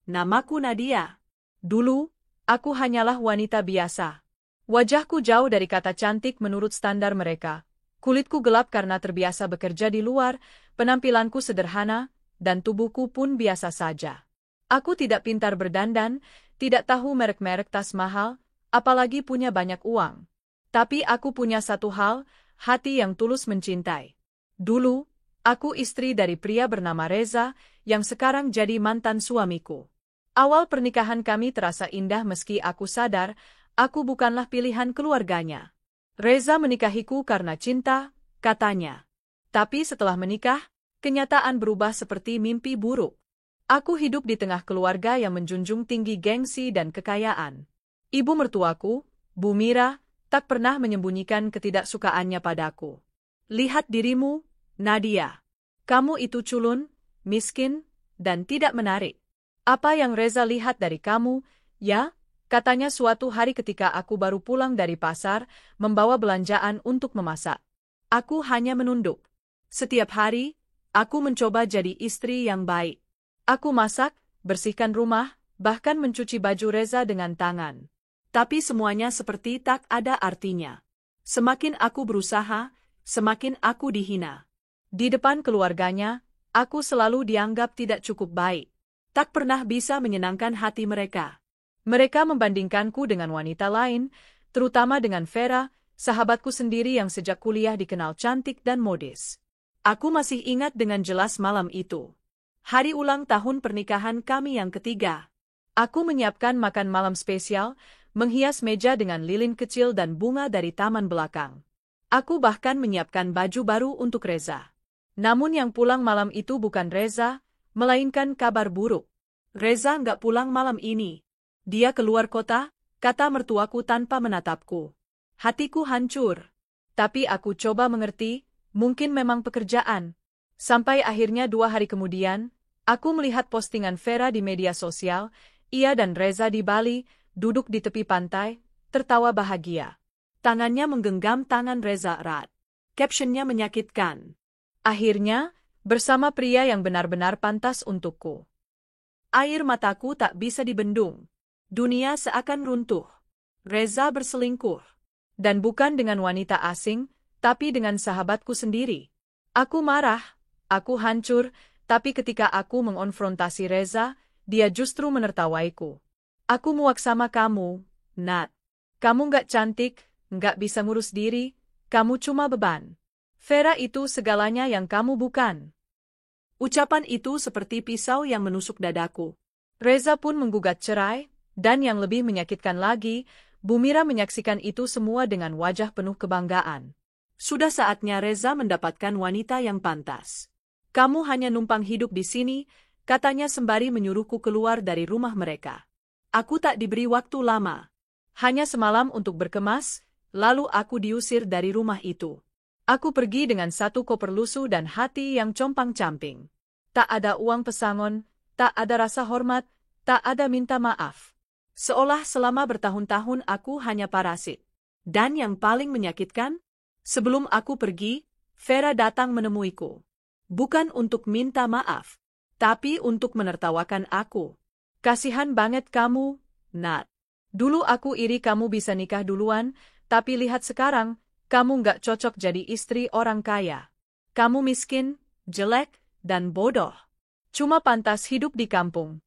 Namaku Nadia. Dulu, aku hanyalah wanita biasa. Wajahku jauh dari kata cantik menurut standar mereka. Kulitku gelap karena terbiasa bekerja di luar, penampilanku sederhana, dan tubuhku pun biasa saja. Aku tidak pintar berdandan, tidak tahu merek-merek tas mahal, apalagi punya banyak uang. Tapi aku punya satu hal, hati yang tulus mencintai. Dulu, aku istri dari pria bernama Reza, yang sekarang jadi mantan suamiku. Awal pernikahan kami terasa indah meski aku sadar, aku bukanlah pilihan keluarganya. Reza menikahiku karena cinta, katanya. Tapi setelah menikah, kenyataan berubah seperti mimpi buruk. Aku hidup di tengah keluarga yang menjunjung tinggi gengsi dan kekayaan. Ibu mertuaku, Bu Mira, tak pernah menyembunyikan ketidaksukaannya padaku. Lihat dirimu, Nadia. Kamu itu culun, miskin, dan tidak menarik. Apa yang Reza lihat dari kamu, ya? Katanya suatu hari ketika aku baru pulang dari pasar, membawa belanjaan untuk memasak. Aku hanya menunduk. Setiap hari, aku mencoba jadi istri yang baik. Aku masak, bersihkan rumah, bahkan mencuci baju Reza dengan tangan. Tapi semuanya seperti tak ada artinya. Semakin aku berusaha, semakin aku dihina. Di depan keluarganya, aku selalu dianggap tidak cukup baik. Tak pernah bisa menyenangkan hati mereka. Mereka membandingkanku dengan wanita lain, terutama dengan Vera, sahabatku sendiri yang sejak kuliah dikenal cantik dan modis. Aku masih ingat dengan jelas malam itu. Hari ulang tahun pernikahan kami yang ketiga. Aku menyiapkan makan malam spesial, menghias meja dengan lilin kecil dan bunga dari taman belakang. Aku bahkan menyiapkan baju baru untuk Reza. Namun yang pulang malam itu bukan Reza, melainkan kabar buruk. Reza nggak pulang malam ini. Dia keluar kota, kata mertuaku tanpa menatapku. Hatiku hancur. Tapi aku coba mengerti, mungkin memang pekerjaan. Sampai akhirnya 2 hari kemudian, aku melihat postingan Vera di media sosial, ia dan Reza di Bali, duduk di tepi pantai, tertawa bahagia. Tangannya menggenggam tangan Reza erat. Captionnya menyakitkan. Akhirnya, bersama pria yang benar-benar pantas untukku. Air mataku tak bisa dibendung. Dunia seakan runtuh. Reza berselingkuh. Dan bukan dengan wanita asing, tapi dengan sahabatku sendiri. Aku marah, aku hancur, tapi ketika aku mengonfrontasi Reza, dia justru menertawaiku. Aku muak sama kamu, Nat. Kamu nggak cantik, nggak bisa ngurus diri, kamu cuma beban. Vera itu segalanya yang kamu bukan. Ucapan itu seperti pisau yang menusuk dadaku. Reza pun menggugat cerai, dan yang lebih menyakitkan lagi, Bu Mira menyaksikan itu semua dengan wajah penuh kebanggaan. Sudah saatnya Reza mendapatkan wanita yang pantas. Kamu hanya numpang hidup di sini, katanya sembari menyuruhku keluar dari rumah mereka. Aku tak diberi waktu lama. Hanya semalam untuk berkemas, lalu aku diusir dari rumah itu. Aku pergi dengan satu koper lusuh dan hati yang compang-camping. Tak ada uang pesangon, tak ada rasa hormat, tak ada minta maaf. Seolah selama bertahun-tahun aku hanya parasit. Dan yang paling menyakitkan, sebelum aku pergi, Vera datang menemuiku. Bukan untuk minta maaf, tapi untuk menertawakan aku. Kasihan banget kamu, Nat. Dulu aku iri kamu bisa nikah duluan, tapi lihat sekarang, kamu nggak cocok jadi istri orang kaya. Kamu miskin, jelek, dan bodoh. Cuma pantas hidup di kampung.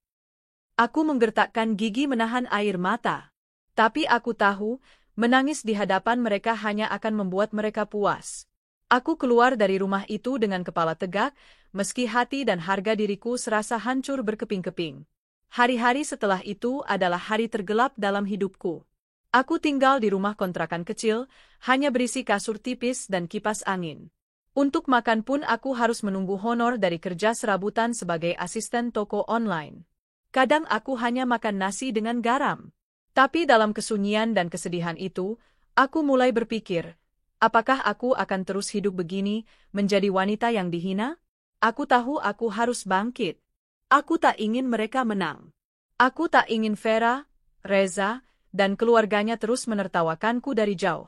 Aku menggertakkan gigi menahan air mata. Tapi aku tahu, menangis di hadapan mereka hanya akan membuat mereka puas. Aku keluar dari rumah itu dengan kepala tegak, meski hati dan harga diriku serasa hancur berkeping-keping. Hari-hari setelah itu adalah hari tergelap dalam hidupku. Aku tinggal di rumah kontrakan kecil, hanya berisi kasur tipis dan kipas angin. Untuk makan pun aku harus menunggu honor dari kerja serabutan sebagai asisten toko online. Kadang aku hanya makan nasi dengan garam. Tapi dalam kesunyian dan kesedihan itu, aku mulai berpikir, apakah aku akan terus hidup begini, menjadi wanita yang dihina? Aku tahu aku harus bangkit. Aku tak ingin mereka menang. Aku tak ingin Vera, Reza, dan keluarganya terus menertawakanku dari jauh.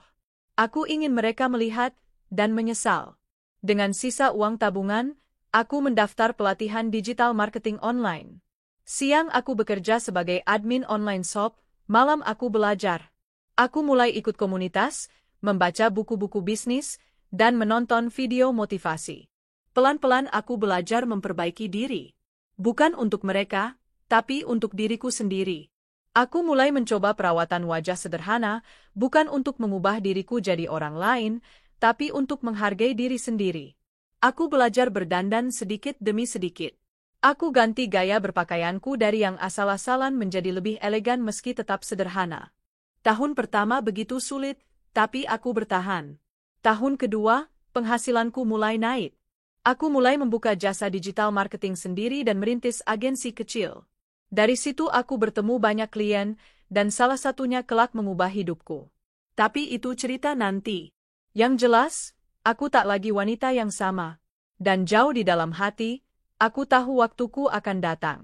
Aku ingin mereka melihat dan menyesal. Dengan sisa uang tabungan, aku mendaftar pelatihan digital marketing online. Siang aku bekerja sebagai admin online shop, malam aku belajar. Aku mulai ikut komunitas, membaca buku-buku bisnis, dan menonton video motivasi. Pelan-pelan aku belajar memperbaiki diri. Bukan untuk mereka, tapi untuk diriku sendiri. Aku mulai mencoba perawatan wajah sederhana, bukan untuk mengubah diriku jadi orang lain, tapi untuk menghargai diri sendiri. Aku belajar berdandan sedikit demi sedikit. Aku ganti gaya berpakaianku dari yang asal-asalan menjadi lebih elegan meski tetap sederhana. Tahun pertama begitu sulit, tapi aku bertahan. Tahun kedua, penghasilanku mulai naik. Aku mulai membuka jasa digital marketing sendiri dan merintis agensi kecil. Dari situ aku bertemu banyak klien, dan salah satunya kelak mengubah hidupku. Tapi itu cerita nanti. Yang jelas, aku tak lagi wanita yang sama. Dan jauh di dalam hati, aku tahu waktuku akan datang.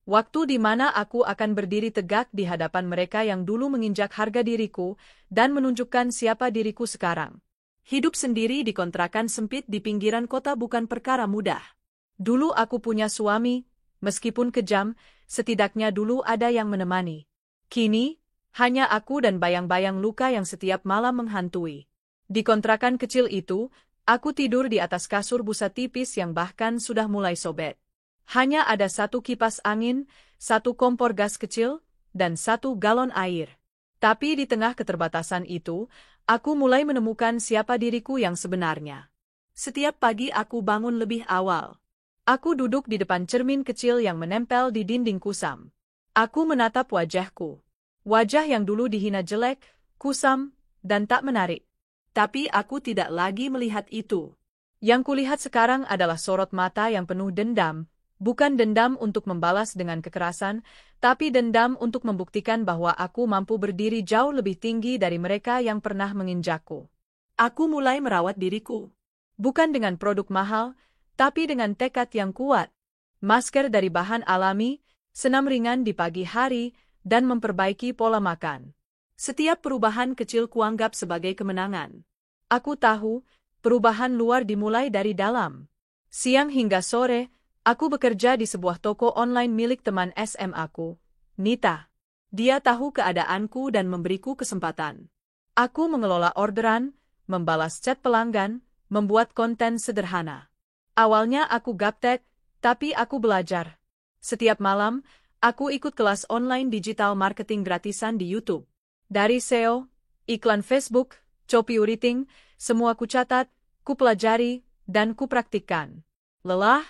Waktu di mana aku akan berdiri tegak di hadapan mereka yang dulu menginjak harga diriku, dan menunjukkan siapa diriku sekarang. Hidup sendiri di kontrakan sempit di pinggiran kota bukan perkara mudah. Dulu aku punya suami, meskipun kejam, setidaknya dulu ada yang menemani. Kini, hanya aku dan bayang-bayang luka yang setiap malam menghantui. Di kontrakan kecil itu, aku tidur di atas kasur busa tipis yang bahkan sudah mulai sobek. Hanya ada satu kipas angin, satu kompor gas kecil, dan satu galon air. Tapi di tengah keterbatasan itu, aku mulai menemukan siapa diriku yang sebenarnya. Setiap pagi aku bangun lebih awal. Aku duduk di depan cermin kecil yang menempel di dinding kusam. Aku menatap wajahku. Wajah yang dulu dihina jelek, kusam, dan tak menarik. Tapi aku tidak lagi melihat itu. Yang kulihat sekarang adalah sorot mata yang penuh dendam, bukan dendam untuk membalas dengan kekerasan, tapi dendam untuk membuktikan bahwa aku mampu berdiri jauh lebih tinggi dari mereka yang pernah menginjakku. Aku mulai merawat diriku. Bukan dengan produk mahal, tapi dengan tekad yang kuat. Masker dari bahan alami, senam ringan di pagi hari, dan memperbaiki pola makan. Setiap perubahan kecil kuanggap sebagai kemenangan. Aku tahu, perubahan luar dimulai dari dalam. Siang hingga sore, aku bekerja di sebuah toko online milik teman SMA-ku, Nita. Dia tahu keadaanku dan memberiku kesempatan. Aku mengelola orderan, membalas chat pelanggan, membuat konten sederhana. Awalnya aku gaptek, tapi aku belajar. Setiap malam, aku ikut kelas online digital marketing gratisan di YouTube. Dari SEO, iklan Facebook, copywriting, semua kucatat, kupelajari, dan kupraktikkan. Lelah?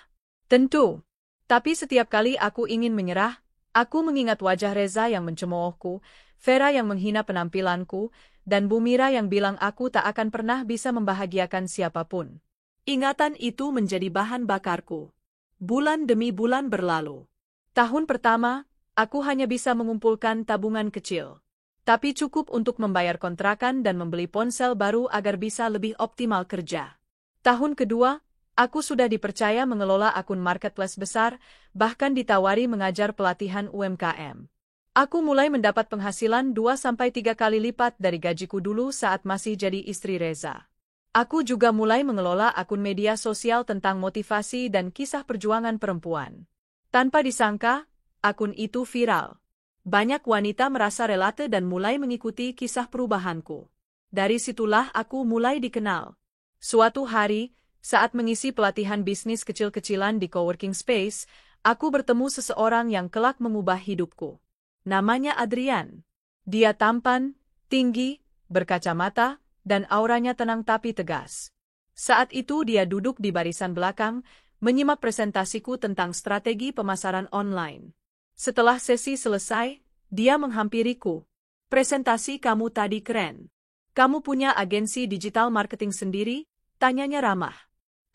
Tentu. Tapi setiap kali aku ingin menyerah, aku mengingat wajah Reza yang mencemoohku, Vera yang menghina penampilanku, dan Bu Mira yang bilang aku tak akan pernah bisa membahagiakan siapapun. Ingatan itu menjadi bahan bakarku. Bulan demi bulan berlalu. Tahun pertama, aku hanya bisa mengumpulkan tabungan kecil. Tapi cukup untuk membayar kontrakan dan membeli ponsel baru agar bisa lebih optimal kerja. Tahun kedua, aku sudah dipercaya mengelola akun marketplace besar, bahkan ditawari mengajar pelatihan UMKM. Aku mulai mendapat penghasilan 2-3 kali lipat dari gajiku dulu saat masih jadi istri Reza. Aku juga mulai mengelola akun media sosial tentang motivasi dan kisah perjuangan perempuan. Tanpa disangka, akun itu viral. Banyak wanita merasa relate dan mulai mengikuti kisah perubahanku. Dari situlah aku mulai dikenal. Suatu hari, saat mengisi pelatihan bisnis kecil-kecilan di coworking space, aku bertemu seseorang yang kelak mengubah hidupku. Namanya Adrian. Dia tampan, tinggi, berkacamata, dan auranya tenang tapi tegas. Saat itu dia duduk di barisan belakang, menyimak presentasiku tentang strategi pemasaran online. Setelah sesi selesai, dia menghampiriku. Presentasi kamu tadi keren. Kamu punya agensi digital marketing sendiri? Tanyanya ramah.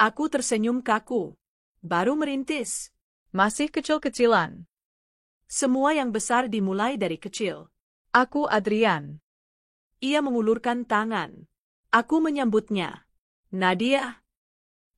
Aku tersenyum kaku. Baru merintis. Masih kecil-kecilan. Semua yang besar dimulai dari kecil. Aku Adrian. Ia mengulurkan tangan. Aku menyambutnya. Nadia.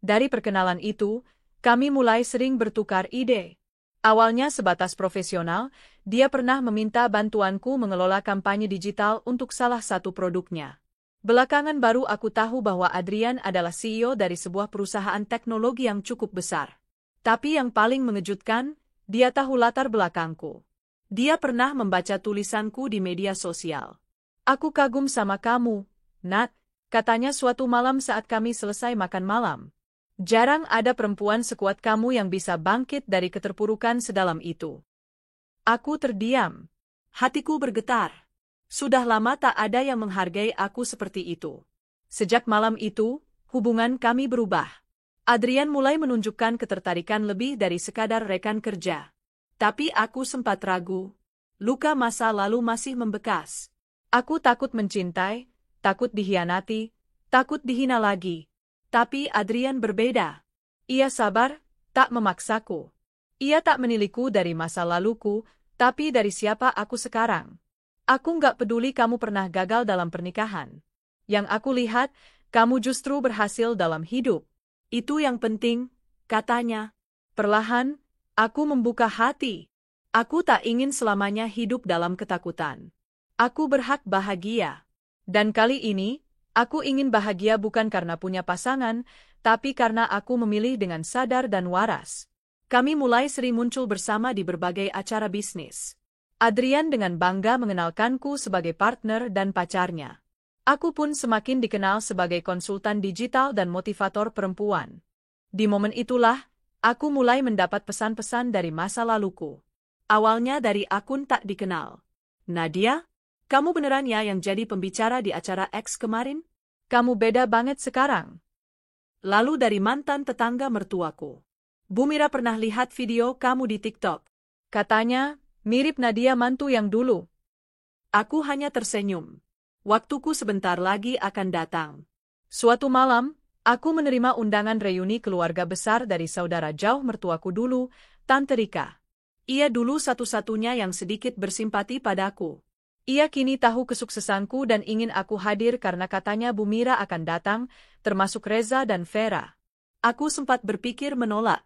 Dari perkenalan itu, kami mulai sering bertukar ide. Awalnya sebatas profesional, dia pernah meminta bantuanku mengelola kampanye digital untuk salah satu produknya. Belakangan baru aku tahu bahwa Adrian adalah CEO dari sebuah perusahaan teknologi yang cukup besar. Tapi yang paling mengejutkan, Dia tahu latar belakangku. Dia pernah membaca tulisanku di media sosial. Aku kagum sama kamu, Nat, katanya suatu malam saat kami selesai makan malam. Jarang ada perempuan sekuat kamu yang bisa bangkit dari keterpurukan sedalam itu. Aku terdiam. Hatiku bergetar. Sudah lama tak ada yang menghargai aku seperti itu. Sejak malam itu, hubungan kami berubah. Adrian mulai menunjukkan ketertarikan lebih dari sekadar rekan kerja. Tapi aku sempat ragu. Luka masa lalu masih membekas. Aku takut mencintai, takut dikhianati, takut dihina lagi. Tapi Adrian berbeda. Ia sabar, tak memaksaku. Ia tak menilaiku dari masa laluku, tapi dari siapa aku sekarang. Aku nggak peduli kamu pernah gagal dalam pernikahan. Yang aku lihat, kamu justru berhasil dalam hidup. Itu yang penting, katanya. Perlahan, aku membuka hati. Aku tak ingin selamanya hidup dalam ketakutan. Aku berhak bahagia. Dan kali ini, aku ingin bahagia bukan karena punya pasangan, tapi karena aku memilih dengan sadar dan waras. Kami mulai sering muncul bersama di berbagai acara bisnis. Adrian dengan bangga mengenalkanku sebagai partner dan pacarnya. Aku pun semakin dikenal sebagai konsultan digital dan motivator perempuan. Di momen itulah, aku mulai mendapat pesan-pesan dari masa laluku. Awalnya dari akun tak dikenal. Nadia, kamu beneran ya yang jadi pembicara di acara X kemarin? Kamu beda banget sekarang. Lalu dari mantan tetangga mertuaku. Bu Mira pernah lihat video kamu di TikTok. Katanya, mirip Nadia mantu yang dulu. Aku hanya tersenyum. Waktuku sebentar lagi akan datang. Suatu malam, aku menerima undangan reuni keluarga besar dari saudara jauh mertuaku dulu, Tante Rika. Ia dulu satu-satunya yang sedikit bersimpati padaku. Ia kini tahu kesuksesanku dan ingin aku hadir karena katanya Bu Mira akan datang, termasuk Reza dan Vera. Aku sempat berpikir menolak.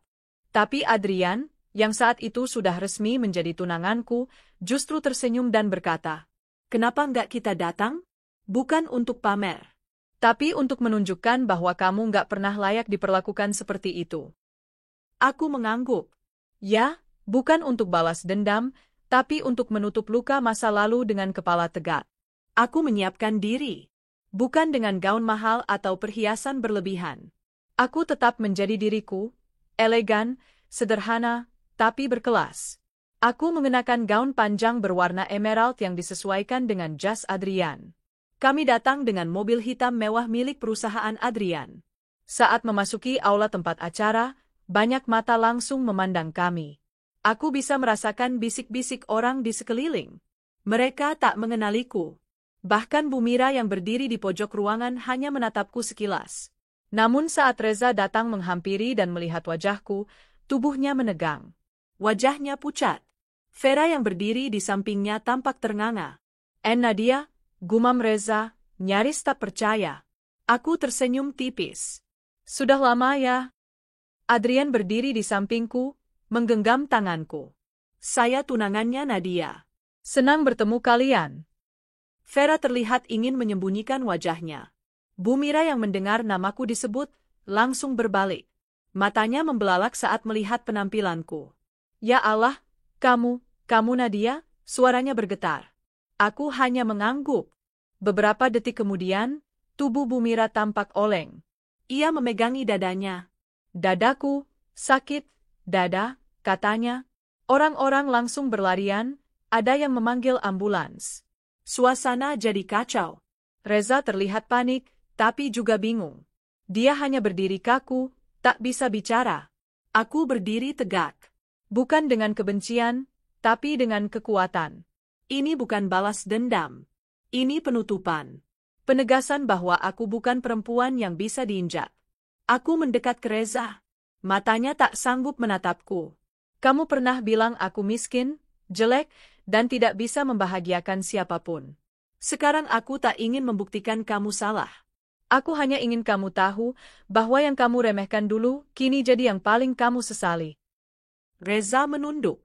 Tapi Adrian, yang saat itu sudah resmi menjadi tunanganku, justru tersenyum dan berkata, "Kenapa nggak kita datang? Bukan untuk pamer, tapi untuk menunjukkan bahwa kamu nggak pernah layak diperlakukan seperti itu." Aku mengangguk. Ya, bukan untuk balas dendam, tapi untuk menutup luka masa lalu dengan kepala tegak. Aku menyiapkan diri. Bukan dengan gaun mahal atau perhiasan berlebihan. Aku tetap menjadi diriku, elegan, sederhana, tapi berkelas. Aku mengenakan gaun panjang berwarna emerald yang disesuaikan dengan jas Adrian. Kami datang dengan mobil hitam mewah milik perusahaan Adrian. Saat memasuki aula tempat acara, banyak mata langsung memandang kami. Aku bisa merasakan bisik-bisik orang di sekeliling. Mereka tak mengenaliku. Bahkan Bu Mira yang berdiri di pojok ruangan hanya menatapku sekilas. Namun saat Reza datang menghampiri dan melihat wajahku, tubuhnya menegang. Wajahnya pucat. Vera yang berdiri di sampingnya tampak ternganga. Nadia, gumam Reza, nyaris tak percaya. Aku tersenyum tipis. Sudah lama ya? Adrian berdiri di sampingku, menggenggam tanganku. Saya tunangannya Nadia. Senang bertemu kalian. Vera terlihat ingin menyembunyikan wajahnya. Bu Mira yang mendengar namaku disebut, langsung berbalik. Matanya membelalak saat melihat penampilanku. Ya Allah, kamu Nadia, suaranya bergetar. Aku hanya mengangguk. Beberapa detik kemudian, tubuh Bu Mira tampak oleng. Ia memegangi dadanya. Dadaku, sakit, dada, katanya. Orang-orang langsung berlarian, ada yang memanggil ambulans. Suasana jadi kacau. Reza terlihat panik, tapi juga bingung. Dia hanya berdiri kaku, tak bisa bicara. Aku berdiri tegak. Bukan dengan kebencian, tapi dengan kekuatan. Ini bukan balas dendam. Ini penutupan. Penegasan bahwa aku bukan perempuan yang bisa diinjak. Aku mendekat ke Reza. Matanya tak sanggup menatapku. Kamu pernah bilang aku miskin, jelek, dan tidak bisa membahagiakan siapapun. Sekarang aku tak ingin membuktikan kamu salah. Aku hanya ingin kamu tahu bahwa yang kamu remehkan dulu kini jadi yang paling kamu sesali. Reza menunduk.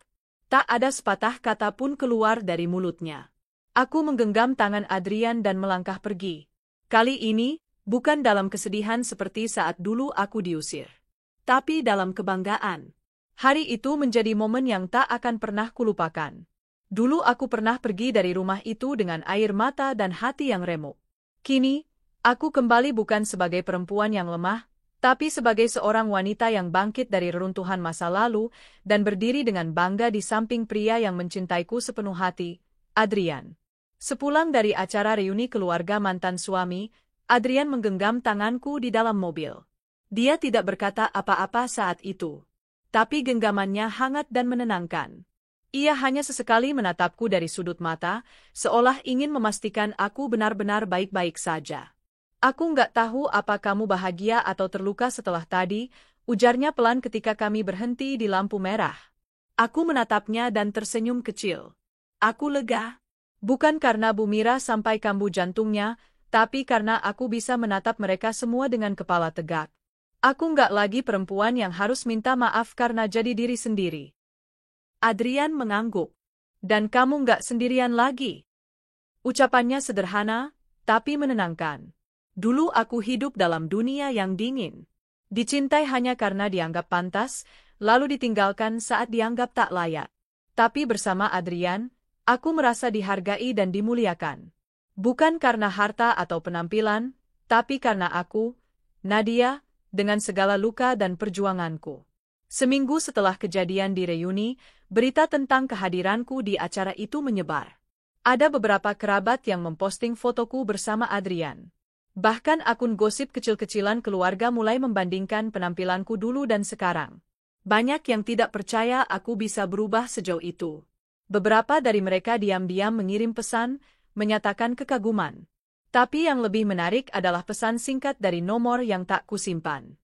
Tak ada sepatah kata pun keluar dari mulutnya. Aku menggenggam tangan Adrian dan melangkah pergi. Kali ini, bukan dalam kesedihan seperti saat dulu aku diusir. Tapi dalam kebanggaan. Hari itu menjadi momen yang tak akan pernah kulupakan. Dulu aku pernah pergi dari rumah itu dengan air mata dan hati yang remuk. Kini, aku kembali bukan sebagai perempuan yang lemah, tapi sebagai seorang wanita yang bangkit dari reruntuhan masa lalu dan berdiri dengan bangga di samping pria yang mencintaiku sepenuh hati, Adrian. Sepulang dari acara reuni keluarga mantan suami, Adrian menggenggam tanganku di dalam mobil. Dia tidak berkata apa-apa saat itu. Tapi genggamannya hangat dan menenangkan. Ia hanya sesekali menatapku dari sudut mata, seolah ingin memastikan aku benar-benar baik-baik saja. Aku nggak tahu apa kamu bahagia atau terluka setelah tadi, ujarnya pelan ketika kami berhenti di lampu merah. Aku menatapnya dan tersenyum kecil. Aku lega. Bukan karena Bu Mira sampai kambuh jantungnya, tapi karena aku bisa menatap mereka semua dengan kepala tegak. Aku nggak lagi perempuan yang harus minta maaf karena jadi diri sendiri. Adrian mengangguk. Dan kamu nggak sendirian lagi. Ucapannya sederhana, tapi menenangkan. Dulu aku hidup dalam dunia yang dingin. Dicintai hanya karena dianggap pantas, lalu ditinggalkan saat dianggap tak layak. Tapi bersama Adrian, aku merasa dihargai dan dimuliakan. Bukan karena harta atau penampilan, tapi karena aku, Nadia, dengan segala luka dan perjuanganku. Seminggu setelah kejadian di reuni, berita tentang kehadiranku di acara itu menyebar. Ada beberapa kerabat yang memposting fotoku bersama Adrian. Bahkan akun gosip kecil-kecilan keluarga mulai membandingkan penampilanku dulu dan sekarang. Banyak yang tidak percaya aku bisa berubah sejauh itu. Beberapa dari mereka diam-diam mengirim pesan, menyatakan kekaguman. Tapi yang lebih menarik adalah pesan singkat dari nomor yang tak kusimpan.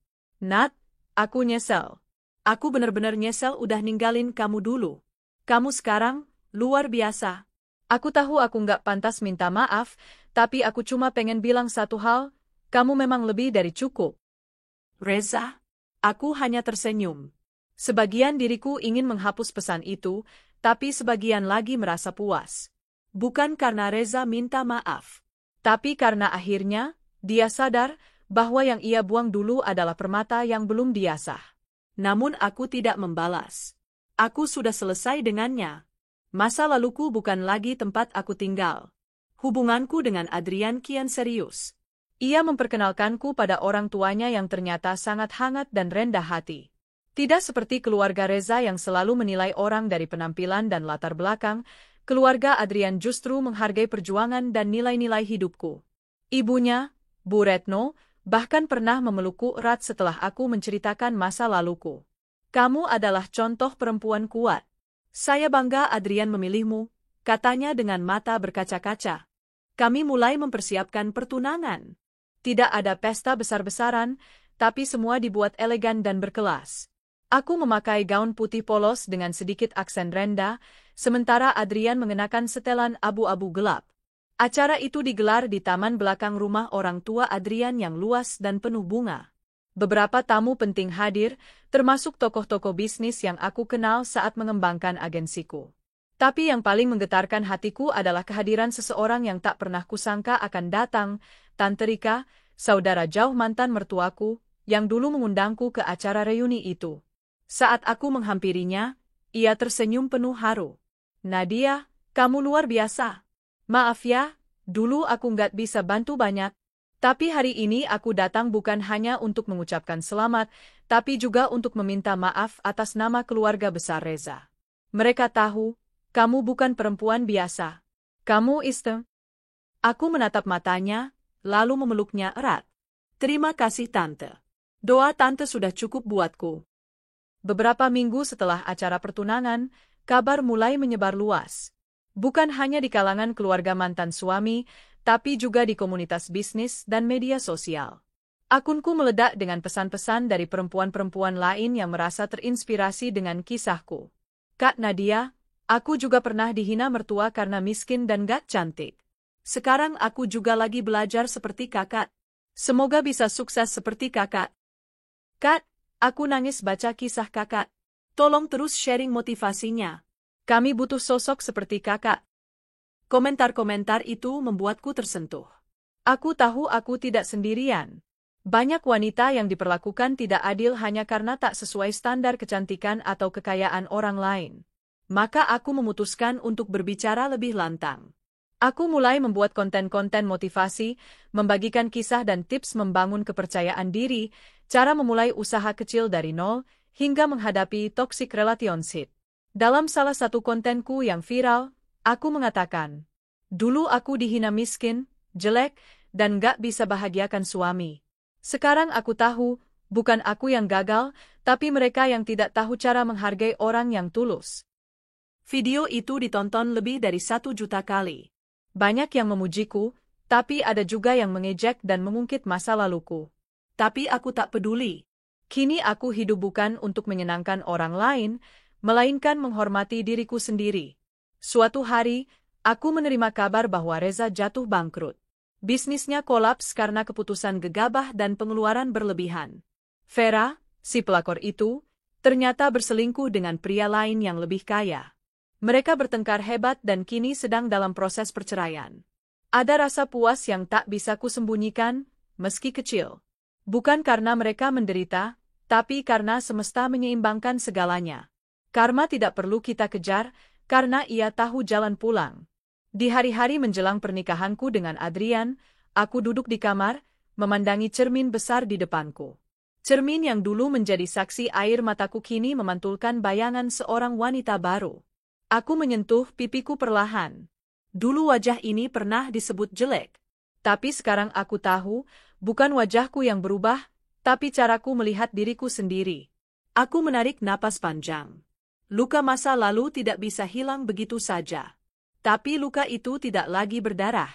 Nat, aku nyesel. Aku benar-benar nyesel udah ninggalin kamu dulu. Kamu sekarang, luar biasa. Aku tahu aku nggak pantas minta maaf, tapi aku cuma pengen bilang satu hal, kamu memang lebih dari cukup. Reza, aku hanya tersenyum. Sebagian diriku ingin menghapus pesan itu, tapi sebagian lagi merasa puas. Bukan karena Reza minta maaf, tapi karena akhirnya, dia sadar bahwa yang ia buang dulu adalah permata yang belum dia sah. Namun aku tidak membalas. Aku sudah selesai dengannya. Masa laluku bukan lagi tempat aku tinggal. Hubunganku dengan Adrian kian serius. Ia memperkenalkanku pada orang tuanya yang ternyata sangat hangat dan rendah hati. Tidak seperti keluarga Reza yang selalu menilai orang dari penampilan dan latar belakang, keluarga Adrian justru menghargai perjuangan dan nilai-nilai hidupku. Ibunya, Bu Retno, bahkan pernah memelukku erat setelah aku menceritakan masa laluku. Kamu adalah contoh perempuan kuat. Saya bangga Adrian memilihmu, katanya dengan mata berkaca-kaca. Kami mulai mempersiapkan pertunangan. Tidak ada pesta besar-besaran, tapi semua dibuat elegan dan berkelas. Aku memakai gaun putih polos dengan sedikit aksen rendah, sementara Adrian mengenakan setelan abu-abu gelap. Acara itu digelar di taman belakang rumah orang tua Adrian yang luas dan penuh bunga. Beberapa tamu penting hadir, termasuk tokoh-tokoh bisnis yang aku kenal saat mengembangkan agensiku. Tapi yang paling menggetarkan hatiku adalah kehadiran seseorang yang tak pernah kusangka akan datang, Tante Rika, saudara jauh mantan mertuaku, yang dulu mengundangku ke acara reuni itu. Saat aku menghampirinya, ia tersenyum penuh haru. Nadia, kamu luar biasa. Maaf ya, dulu aku nggak bisa bantu banyak. Tapi hari ini aku datang bukan hanya untuk mengucapkan selamat, tapi juga untuk meminta maaf atas nama keluarga besar Reza. Mereka tahu, kamu bukan perempuan biasa. Kamu istri. Aku menatap matanya, lalu memeluknya erat. Terima kasih Tante. Doa Tante sudah cukup buatku. Beberapa minggu setelah acara pertunangan, kabar mulai menyebar luas. Bukan hanya di kalangan keluarga mantan suami, tapi juga di komunitas bisnis dan media sosial. Akunku meledak dengan pesan-pesan dari perempuan-perempuan lain yang merasa terinspirasi dengan kisahku. Kak Nadia, aku juga pernah dihina mertua karena miskin dan gak cantik. Sekarang aku juga lagi belajar seperti kakak. Semoga bisa sukses seperti kakak. Kak, aku nangis baca kisah kakak. Tolong terus sharing motivasinya. Kami butuh sosok seperti kakak. Komentar-komentar itu membuatku tersentuh. Aku tahu aku tidak sendirian. Banyak wanita yang diperlakukan tidak adil hanya karena tak sesuai standar kecantikan atau kekayaan orang lain. Maka aku memutuskan untuk berbicara lebih lantang. Aku mulai membuat konten-konten motivasi, membagikan kisah dan tips membangun kepercayaan diri, cara memulai usaha kecil dari nol, hingga menghadapi toxic relationship. Dalam salah satu kontenku yang viral, aku mengatakan, dulu aku dihina miskin, jelek, dan gak bisa bahagiakan suami. Sekarang aku tahu, bukan aku yang gagal, tapi mereka yang tidak tahu cara menghargai orang yang tulus. Video itu ditonton lebih dari 1 juta kali. Banyak yang memujiku, tapi ada juga yang mengejek dan mengungkit masa laluku. Tapi aku tak peduli. Kini aku hidup bukan untuk menyenangkan orang lain, melainkan menghormati diriku sendiri. Suatu hari, aku menerima kabar bahwa Reza jatuh bangkrut. Bisnisnya kolaps karena keputusan gegabah dan pengeluaran berlebihan. Vera, si pelakor itu, ternyata berselingkuh dengan pria lain yang lebih kaya. Mereka bertengkar hebat dan kini sedang dalam proses perceraian. Ada rasa puas yang tak bisa kusembunyikan, meski kecil. Bukan karena mereka menderita, tapi karena semesta menyeimbangkan segalanya. Karma tidak perlu kita kejar, karena ia tahu jalan pulang. Di hari-hari menjelang pernikahanku dengan Adrian, aku duduk di kamar, memandangi cermin besar di depanku. Cermin yang dulu menjadi saksi air mataku kini memantulkan bayangan seorang wanita baru. Aku menyentuh pipiku perlahan. Dulu wajah ini pernah disebut jelek. Tapi sekarang aku tahu, bukan wajahku yang berubah, tapi caraku melihat diriku sendiri. Aku menarik napas panjang. Luka masa lalu tidak bisa hilang begitu saja. Tapi luka itu tidak lagi berdarah.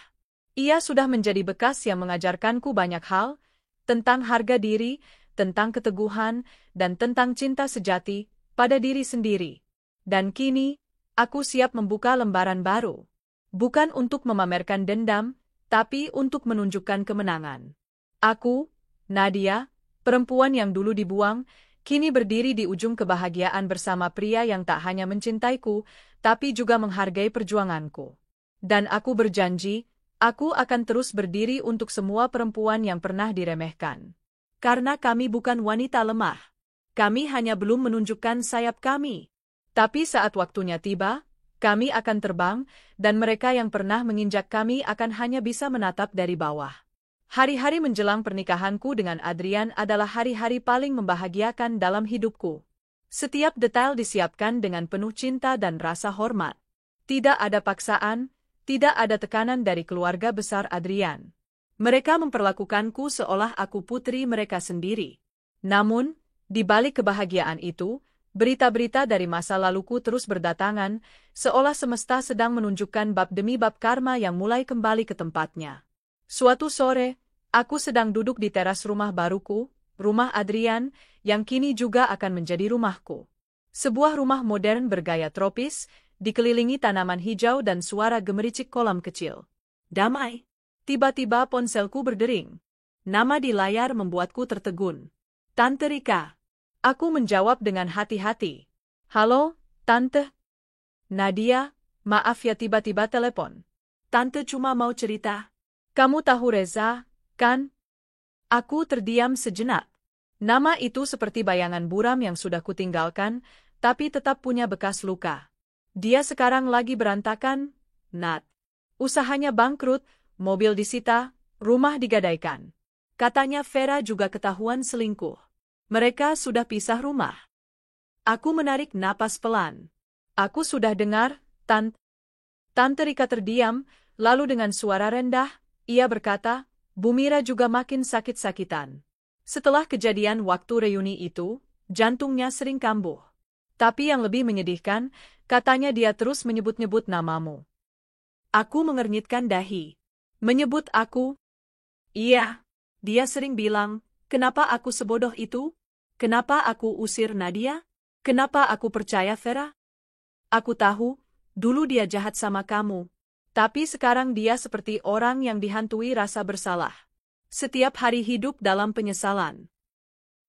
Ia sudah menjadi bekas yang mengajarkanku banyak hal, tentang harga diri, tentang keteguhan, dan tentang cinta sejati pada diri sendiri. Dan kini, aku siap membuka lembaran baru. Bukan untuk memamerkan dendam, tapi untuk menunjukkan kemenangan. Aku, Nadia, perempuan yang dulu dibuang, kini berdiri di ujung kebahagiaan bersama pria yang tak hanya mencintaiku, tapi juga menghargai perjuanganku. Dan aku berjanji, aku akan terus berdiri untuk semua perempuan yang pernah diremehkan. Karena kami bukan wanita lemah. Kami hanya belum menunjukkan sayap kami. Tapi saat waktunya tiba, kami akan terbang, dan mereka yang pernah menginjak kami akan hanya bisa menatap dari bawah. Hari-hari menjelang pernikahanku dengan Adrian adalah hari-hari paling membahagiakan dalam hidupku. Setiap detail disiapkan dengan penuh cinta dan rasa hormat. Tidak ada paksaan, tidak ada tekanan dari keluarga besar Adrian. Mereka memperlakukanku seolah aku putri mereka sendiri. Namun, di balik kebahagiaan itu, berita-berita dari masa laluku terus berdatangan, seolah semesta sedang menunjukkan bab demi bab karma yang mulai kembali ke tempatnya. Suatu sore, aku sedang duduk di teras rumah baruku, rumah Adrian, yang kini juga akan menjadi rumahku. Sebuah rumah modern bergaya tropis, dikelilingi tanaman hijau dan suara gemericik kolam kecil. Damai. Tiba-tiba ponselku berdering. Nama di layar membuatku tertegun. Tante Rika. Aku menjawab dengan hati-hati. Halo, Tante. Nadia, maaf ya tiba-tiba telepon. Tante cuma mau cerita. Kamu tahu Reza, kan? Aku terdiam sejenak. Nama itu seperti bayangan buram yang sudah kutinggalkan, tapi tetap punya bekas luka. Dia sekarang lagi berantakan, Nat. Usahanya bangkrut, mobil disita, rumah digadaikan. Katanya Vera juga ketahuan selingkuh. Mereka sudah pisah rumah. Aku menarik napas pelan. Aku sudah dengar, Tante Rika terdiam, lalu dengan suara rendah, ia berkata, Bu Mira juga makin sakit-sakitan. Setelah kejadian waktu reuni itu, jantungnya sering kambuh. Tapi yang lebih menyedihkan, katanya dia terus menyebut-nyebut namamu. Aku mengernyitkan dahi. Menyebut aku? Iya. Dia sering bilang, kenapa aku sebodoh itu? Kenapa aku usir Nadia? Kenapa aku percaya Vera? Aku tahu, dulu dia jahat sama kamu. Tapi sekarang dia seperti orang yang dihantui rasa bersalah. Setiap hari hidup dalam penyesalan.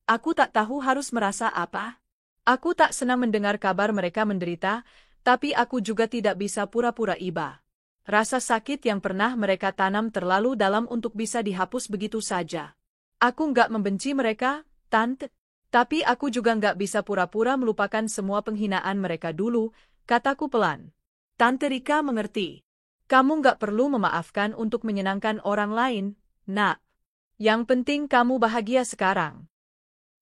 Aku tak tahu harus merasa apa. Aku tak senang mendengar kabar mereka menderita, tapi aku juga tidak bisa pura-pura iba. Rasa sakit yang pernah mereka tanam terlalu dalam untuk bisa dihapus begitu saja. Aku nggak membenci mereka, Tante. Tapi aku juga nggak bisa pura-pura melupakan semua penghinaan mereka dulu, kataku pelan. Tante Rika mengerti. Kamu nggak perlu memaafkan untuk menyenangkan orang lain, Nak. Yang penting kamu bahagia sekarang.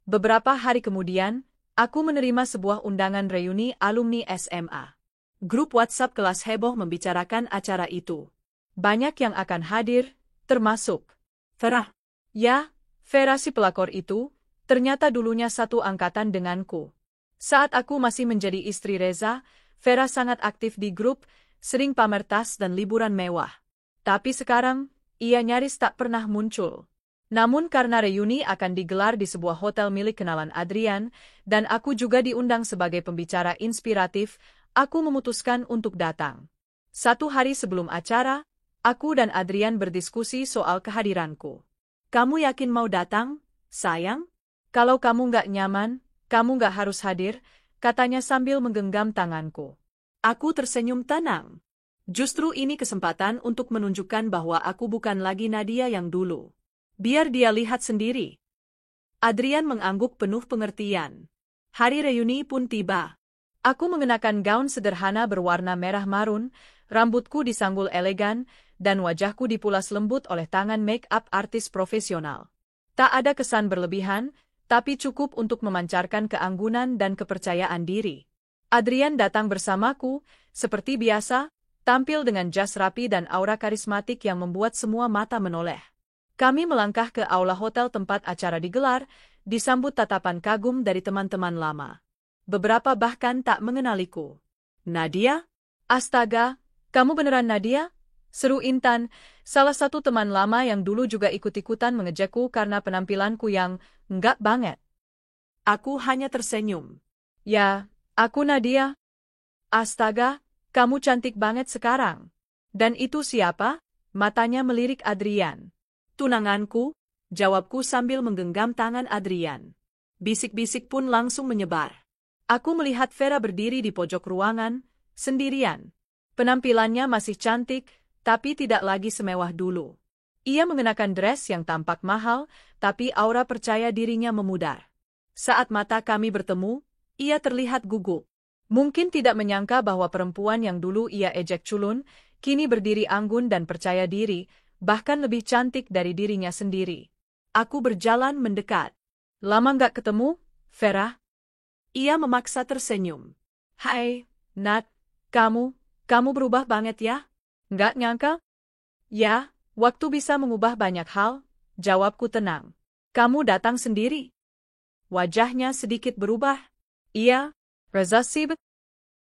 Beberapa hari kemudian, aku menerima sebuah undangan reuni alumni SMA. Grup WhatsApp kelas heboh membicarakan acara itu. Banyak yang akan hadir, termasuk Vera. Ya, Vera si pelakor itu, ternyata dulunya satu angkatan denganku. Saat aku masih menjadi istri Reza, Vera sangat aktif di grup, sering pamer tas dan liburan mewah. Tapi sekarang, ia nyaris tak pernah muncul. Namun karena reuni akan digelar di sebuah hotel milik kenalan Adrian, dan aku juga diundang sebagai pembicara inspiratif, aku memutuskan untuk datang. 1 hari sebelum acara, aku dan Adrian berdiskusi soal kehadiranku. Kamu yakin mau datang, sayang? Kalau kamu nggak nyaman, kamu nggak harus hadir, katanya sambil menggenggam tanganku. Aku tersenyum tenang. Justru ini kesempatan untuk menunjukkan bahwa aku bukan lagi Nadia yang dulu. Biar dia lihat sendiri. Adrian mengangguk penuh pengertian. Hari reuni pun tiba. Aku mengenakan gaun sederhana berwarna merah marun, rambutku disanggul elegan, dan wajahku dipulas lembut oleh tangan make-up artis profesional. Tak ada kesan berlebihan, tapi cukup untuk memancarkan keanggunan dan kepercayaan diri. Adrian datang bersamaku, seperti biasa, tampil dengan jas rapi dan aura karismatik yang membuat semua mata menoleh. Kami melangkah ke aula hotel tempat acara digelar, disambut tatapan kagum dari teman-teman lama. Beberapa bahkan tak mengenaliku. Nadia? Astaga, kamu beneran Nadia? Seru Intan, salah satu teman lama yang dulu juga ikut-ikutan mengejekku karena penampilanku yang enggak banget. Aku hanya tersenyum. Ya, aku Nadia. Astaga, kamu cantik banget sekarang. Dan itu siapa? Matanya melirik Adrian. Tunanganku, jawabku sambil menggenggam tangan Adrian. Bisik-bisik pun langsung menyebar. Aku melihat Vera berdiri di pojok ruangan, sendirian. Penampilannya masih cantik, tapi tidak lagi semewah dulu. Ia mengenakan dress yang tampak mahal, tapi aura percaya dirinya memudar. Saat mata kami bertemu, ia terlihat gugup. Mungkin tidak menyangka bahwa perempuan yang dulu ia ejek culun, kini berdiri anggun dan percaya diri, bahkan lebih cantik dari dirinya sendiri. Aku berjalan mendekat. Lama nggak ketemu, Vera? Ia memaksa tersenyum. Hai, Nat, kamu berubah banget ya? Nggak nyangka? Ya, waktu bisa mengubah banyak hal, jawabku tenang. Kamu datang sendiri. Wajahnya sedikit berubah. Iya, Reza sibuk.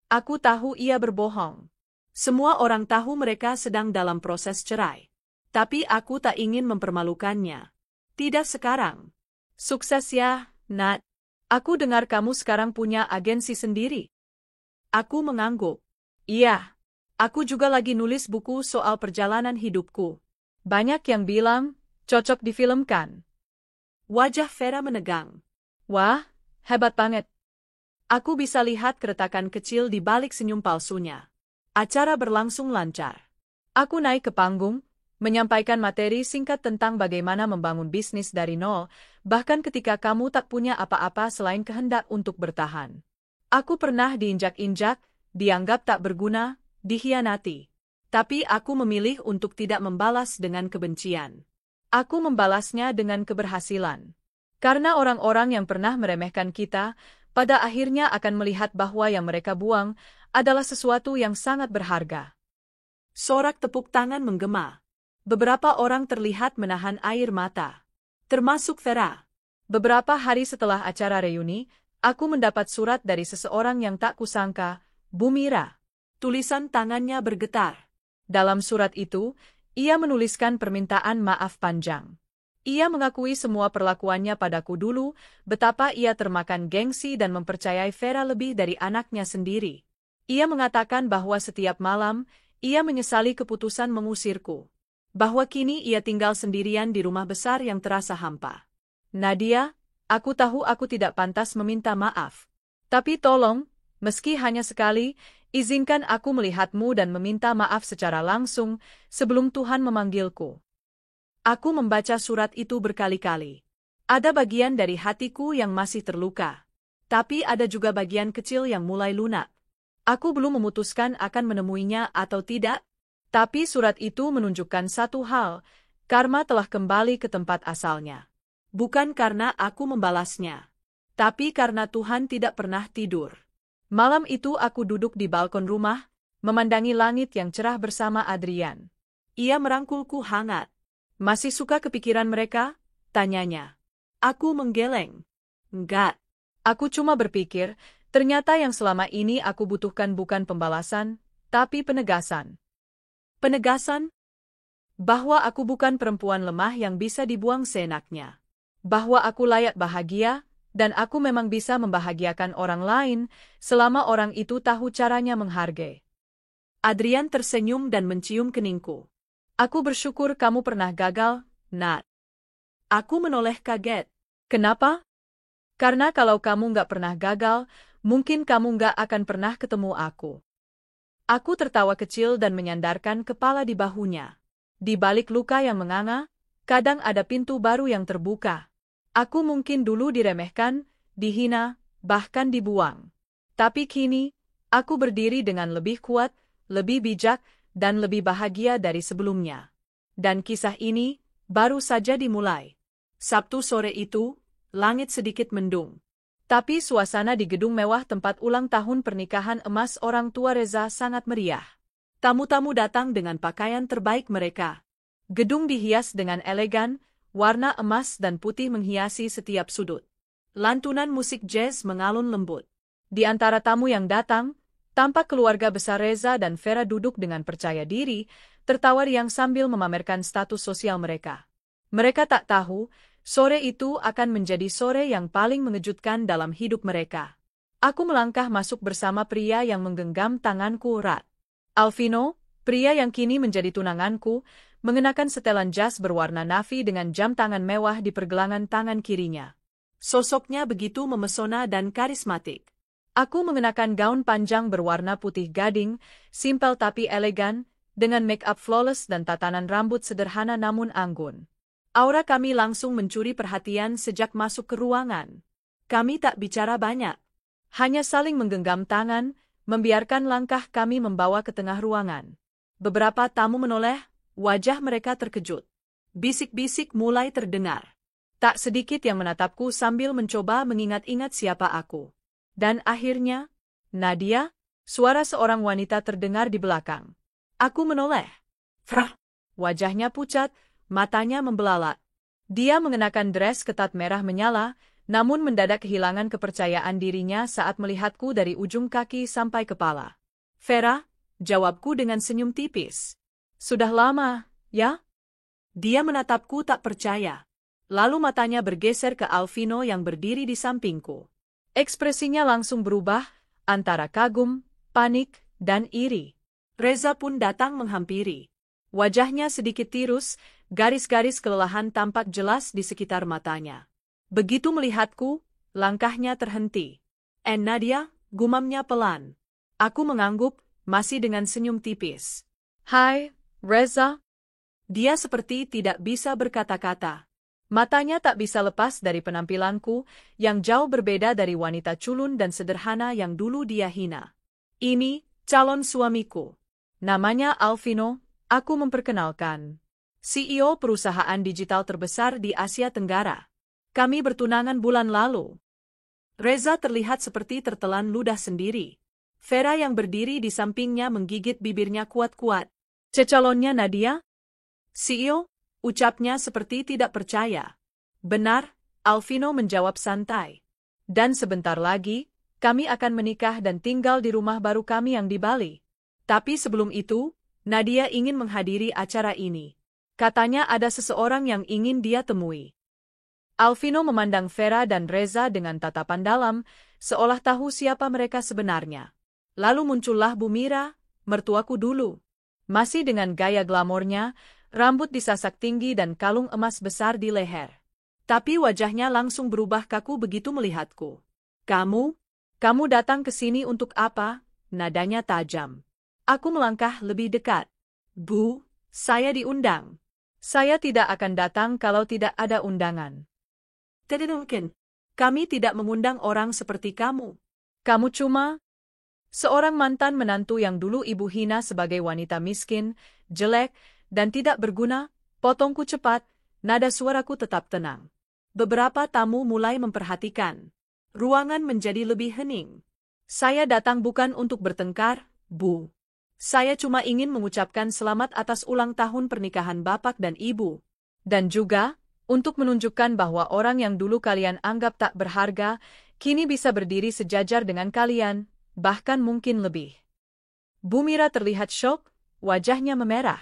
Aku tahu ia berbohong. Semua orang tahu mereka sedang dalam proses cerai. Tapi aku tak ingin mempermalukannya. Tidak sekarang. Sukses ya, Nat. Aku dengar kamu sekarang punya agensi sendiri. Aku mengangguk. Iya. Aku juga lagi nulis buku soal perjalanan hidupku. Banyak yang bilang, cocok difilmkan. Wajah Vera menegang. Wah, hebat banget. Aku bisa lihat keretakan kecil di balik senyum palsunya. Acara berlangsung lancar. Aku naik ke panggung, menyampaikan materi singkat tentang bagaimana membangun bisnis dari nol, bahkan ketika kamu tak punya apa-apa selain kehendak untuk bertahan. Aku pernah diinjak-injak, dianggap tak berguna, dikhianati. Tapi aku memilih untuk tidak membalas dengan kebencian. Aku membalasnya dengan keberhasilan. Karena orang-orang yang pernah meremehkan kita, pada akhirnya akan melihat bahwa yang mereka buang adalah sesuatu yang sangat berharga. Sorak tepuk tangan menggema. Beberapa orang terlihat menahan air mata. Termasuk Vera. Beberapa hari setelah acara reuni, aku mendapat surat dari seseorang yang tak kusangka, Bu Mira. Tulisan tangannya bergetar. Dalam surat itu, ia menuliskan permintaan maaf panjang. Ia mengakui semua perlakuannya padaku dulu, betapa ia termakan gengsi dan mempercayai Vera lebih dari anaknya sendiri. Ia mengatakan bahwa setiap malam, ia menyesali keputusan mengusirku. Bahwa kini ia tinggal sendirian di rumah besar yang terasa hampa. Nadia, aku tahu aku tidak pantas meminta maaf. Tapi tolong, meski hanya sekali, izinkan aku melihatmu dan meminta maaf secara langsung sebelum Tuhan memanggilku. Aku membaca surat itu berkali-kali. Ada bagian dari hatiku yang masih terluka. Tapi ada juga bagian kecil yang mulai lunak. Aku belum memutuskan akan menemuinya atau tidak, tapi surat itu menunjukkan satu hal, karma telah kembali ke tempat asalnya. Bukan karena aku membalasnya, tapi karena Tuhan tidak pernah tidur. Malam itu aku duduk di balkon rumah, memandangi langit yang cerah bersama Adrian. Ia merangkulku hangat. Masih suka kepikiran mereka? Tanyanya. Aku menggeleng. Enggak. Aku cuma berpikir, ternyata yang selama ini aku butuhkan bukan pembalasan, tapi penegasan. Penegasan? Bahwa aku bukan perempuan lemah yang bisa dibuang seenaknya. Bahwa aku layak bahagia, dan aku memang bisa membahagiakan orang lain, selama orang itu tahu caranya menghargai. Adrian tersenyum dan mencium keningku. Aku bersyukur kamu pernah gagal, Nat. Aku menoleh kaget. Kenapa? Karena kalau kamu nggak pernah gagal, mungkin kamu nggak akan pernah ketemu aku. Aku tertawa kecil dan menyandarkan kepala di bahunya. Di balik luka yang menganga, kadang ada pintu baru yang terbuka. Aku mungkin dulu diremehkan, dihina, bahkan dibuang. Tapi kini, aku berdiri dengan lebih kuat, lebih bijak, dan lebih bahagia dari sebelumnya. Dan kisah ini baru saja dimulai. Sabtu sore itu, langit sedikit mendung. Tapi suasana di gedung mewah tempat ulang tahun pernikahan emas orang tua Reza sangat meriah. Tamu-tamu datang dengan pakaian terbaik mereka. Gedung dihias dengan elegan, warna emas dan putih menghiasi setiap sudut. Lantunan musik jazz mengalun lembut. Di antara tamu yang datang, tampak keluarga besar Reza dan Vera duduk dengan percaya diri, tertawa riang sambil memamerkan status sosial mereka. Mereka tak tahu, sore itu akan menjadi sore yang paling mengejutkan dalam hidup mereka. Aku melangkah masuk bersama pria yang menggenggam tanganku erat. Alvino, pria yang kini menjadi tunanganku, mengenakan setelan jas berwarna navy dengan jam tangan mewah di pergelangan tangan kirinya. Sosoknya begitu memesona dan karismatik. Aku mengenakan gaun panjang berwarna putih gading, simpel tapi elegan, dengan make-up flawless dan tatanan rambut sederhana namun anggun. Aura kami langsung mencuri perhatian sejak masuk ke ruangan. Kami tak bicara banyak. Hanya saling menggenggam tangan, membiarkan langkah kami membawa ke tengah ruangan. Beberapa tamu menoleh, wajah mereka terkejut. Bisik-bisik mulai terdengar. Tak sedikit yang menatapku sambil mencoba mengingat-ingat siapa aku. Dan akhirnya, Nadia, suara seorang wanita terdengar di belakang. Aku menoleh. Frah! Wajahnya pucat, matanya membelalak. Dia mengenakan dres ketat merah menyala, namun mendadak kehilangan kepercayaan dirinya saat melihatku dari ujung kaki sampai kepala. Vera, jawabku dengan senyum tipis. Sudah lama, ya? Dia menatapku tak percaya. Lalu matanya bergeser ke Alvino yang berdiri di sampingku. Ekspresinya langsung berubah, antara kagum, panik, dan iri. Reza pun datang menghampiri. Wajahnya sedikit tirus, garis-garis kelelahan tampak jelas di sekitar matanya. Begitu melihatku, langkahnya terhenti. Nadia, gumamnya pelan. Aku mengangguk, masih dengan senyum tipis. Hai, Reza. Dia seperti tidak bisa berkata-kata. Matanya tak bisa lepas dari penampilanku, yang jauh berbeda dari wanita culun dan sederhana yang dulu dia hina. Ini, calon suamiku. Namanya Alvino, aku memperkenalkan. CEO perusahaan digital terbesar di Asia Tenggara. Kami bertunangan bulan lalu. Reza terlihat seperti tertelan ludah sendiri. Vera yang berdiri di sampingnya menggigit bibirnya kuat-kuat. Calonnya Nadia? CEO? Ucapnya seperti tidak percaya. Benar, Alvino menjawab santai. Dan sebentar lagi, kami akan menikah dan tinggal di rumah baru kami yang di Bali. Tapi sebelum itu, Nadia ingin menghadiri acara ini. Katanya ada seseorang yang ingin dia temui. Alvino memandang Vera dan Reza dengan tatapan dalam, seolah tahu siapa mereka sebenarnya. Lalu muncullah Bu Mira, mertuaku dulu. Masih dengan gaya glamornya, rambut disasak tinggi dan kalung emas besar di leher. Tapi wajahnya langsung berubah kaku begitu melihatku. Kamu datang ke sini untuk apa? Nadanya tajam. Aku melangkah lebih dekat. Bu, saya diundang. Saya tidak akan datang kalau tidak ada undangan. Tidak mungkin. Kami tidak mengundang orang seperti kamu. Kamu cuma seorang mantan menantu yang dulu ibu hina sebagai wanita miskin, jelek, dan tidak berguna. Potongku cepat, nada suaraku tetap tenang. Beberapa tamu mulai memperhatikan. Ruangan menjadi lebih hening. Saya datang bukan untuk bertengkar, Bu. Saya cuma ingin mengucapkan selamat atas ulang tahun pernikahan Bapak dan Ibu. Dan juga, untuk menunjukkan bahwa orang yang dulu kalian anggap tak berharga, kini bisa berdiri sejajar dengan kalian, bahkan mungkin lebih. Bu Mira terlihat syok, wajahnya memerah.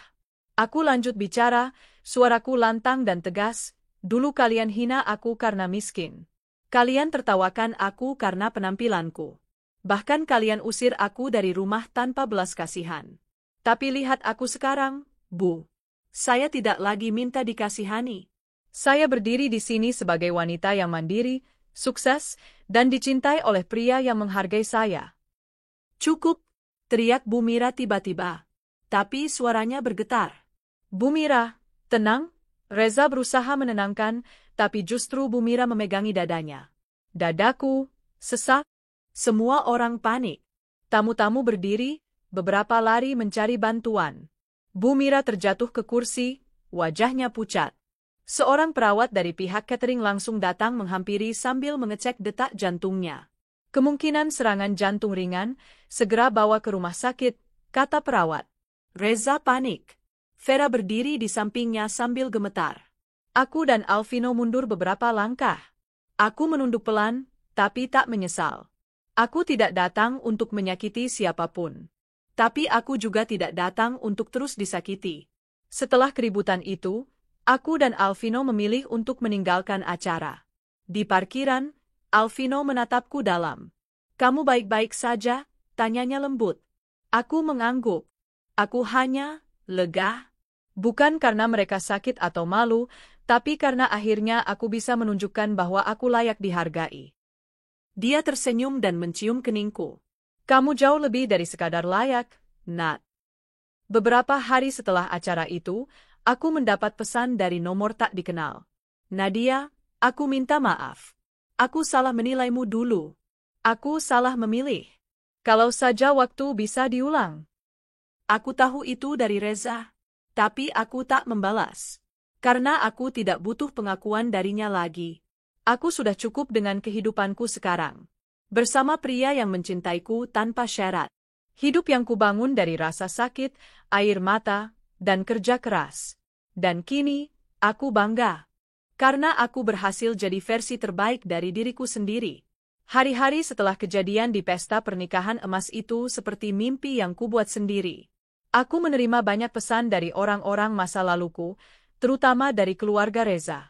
Aku lanjut bicara, suaraku lantang dan tegas, dulu kalian hina aku karena miskin. Kalian tertawakan aku karena penampilanku. Bahkan kalian usir aku dari rumah tanpa belas kasihan. Tapi lihat aku sekarang, Bu. Saya tidak lagi minta dikasihani. Saya berdiri di sini sebagai wanita yang mandiri, sukses, dan dicintai oleh pria yang menghargai saya. Cukup, teriak Bu Mira tiba-tiba. Tapi suaranya bergetar. Bu Mira, tenang. Reza berusaha menenangkan, tapi justru Bu Mira memegangi dadanya. Dadaku sesak. Semua orang panik. Tamu-tamu berdiri, beberapa lari mencari bantuan. Bu Mira terjatuh ke kursi, wajahnya pucat. Seorang perawat dari pihak catering langsung datang menghampiri sambil mengecek detak jantungnya. Kemungkinan serangan jantung ringan, segera bawa ke rumah sakit, kata perawat. Reza panik. Vera berdiri di sampingnya sambil gemetar. Aku dan Alvino mundur beberapa langkah. Aku menunduk pelan, tapi tak menyesal. Aku tidak datang untuk menyakiti siapapun. Tapi aku juga tidak datang untuk terus disakiti. Setelah keributan itu, aku dan Alvino memilih untuk meninggalkan acara. Di parkiran, Alvino menatapku dalam. Kamu baik-baik saja? Tanyanya lembut. Aku mengangguk. Aku hanya lega. Bukan karena mereka sakit atau malu, tapi karena akhirnya aku bisa menunjukkan bahwa aku layak dihargai. Dia tersenyum dan mencium keningku. Kamu jauh lebih dari sekadar layak, Nat. Beberapa hari setelah acara itu, aku mendapat pesan dari nomor tak dikenal. Nadia, aku minta maaf. Aku salah menilaimu dulu. Aku salah memilih. Kalau saja waktu bisa diulang. Aku tahu itu dari Reza. Tapi aku tak membalas. Karena aku tidak butuh pengakuan darinya lagi. Aku sudah cukup dengan kehidupanku sekarang. Bersama pria yang mencintaiku tanpa syarat. Hidup yang kubangun dari rasa sakit, air mata, dan kerja keras. Dan kini, aku bangga. Karena aku berhasil jadi versi terbaik dari diriku sendiri. Hari-hari setelah kejadian di pesta pernikahan emas itu seperti mimpi yang kubuat sendiri. Aku menerima banyak pesan dari orang-orang masa laluku, terutama dari keluarga Reza.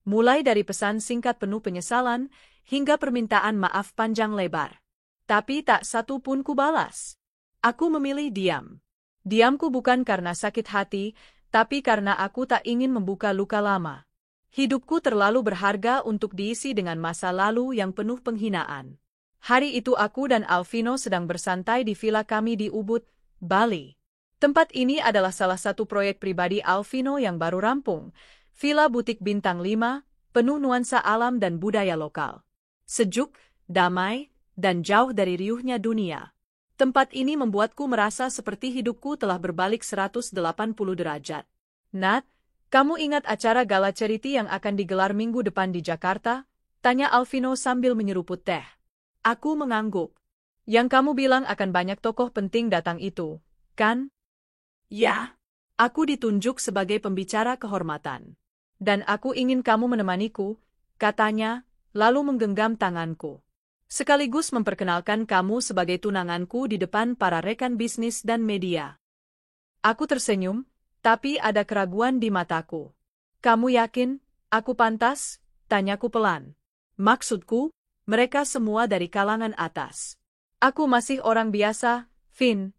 Mulai dari pesan singkat penuh penyesalan, hingga permintaan maaf panjang lebar. Tapi tak satu pun kubalas. Aku memilih diam. Diamku bukan karena sakit hati, tapi karena aku tak ingin membuka luka lama. Hidupku terlalu berharga untuk diisi dengan masa lalu yang penuh penghinaan. Hari itu aku dan Alvino sedang bersantai di villa kami di Ubud, Bali. Tempat ini adalah salah satu proyek pribadi Alvino yang baru rampung. Villa butik bintang 5, penuh nuansa alam dan budaya lokal. Sejuk, damai, dan jauh dari riuhnya dunia. Tempat ini membuatku merasa seperti hidupku telah berbalik 180 derajat. Nat, kamu ingat acara gala charity yang akan digelar minggu depan di Jakarta? Tanya Alvino sambil menyeruput teh. Aku mengangguk. Yang kamu bilang akan banyak tokoh penting datang itu, kan? Ya, aku ditunjuk sebagai pembicara kehormatan. Dan aku ingin kamu menemaniku, katanya, lalu menggenggam tanganku. Sekaligus memperkenalkan kamu sebagai tunanganku di depan para rekan bisnis dan media. Aku tersenyum, tapi ada keraguan di mataku. Kamu yakin, aku pantas? Tanyaku pelan. Maksudku, mereka semua dari kalangan atas. Aku masih orang biasa, Vin.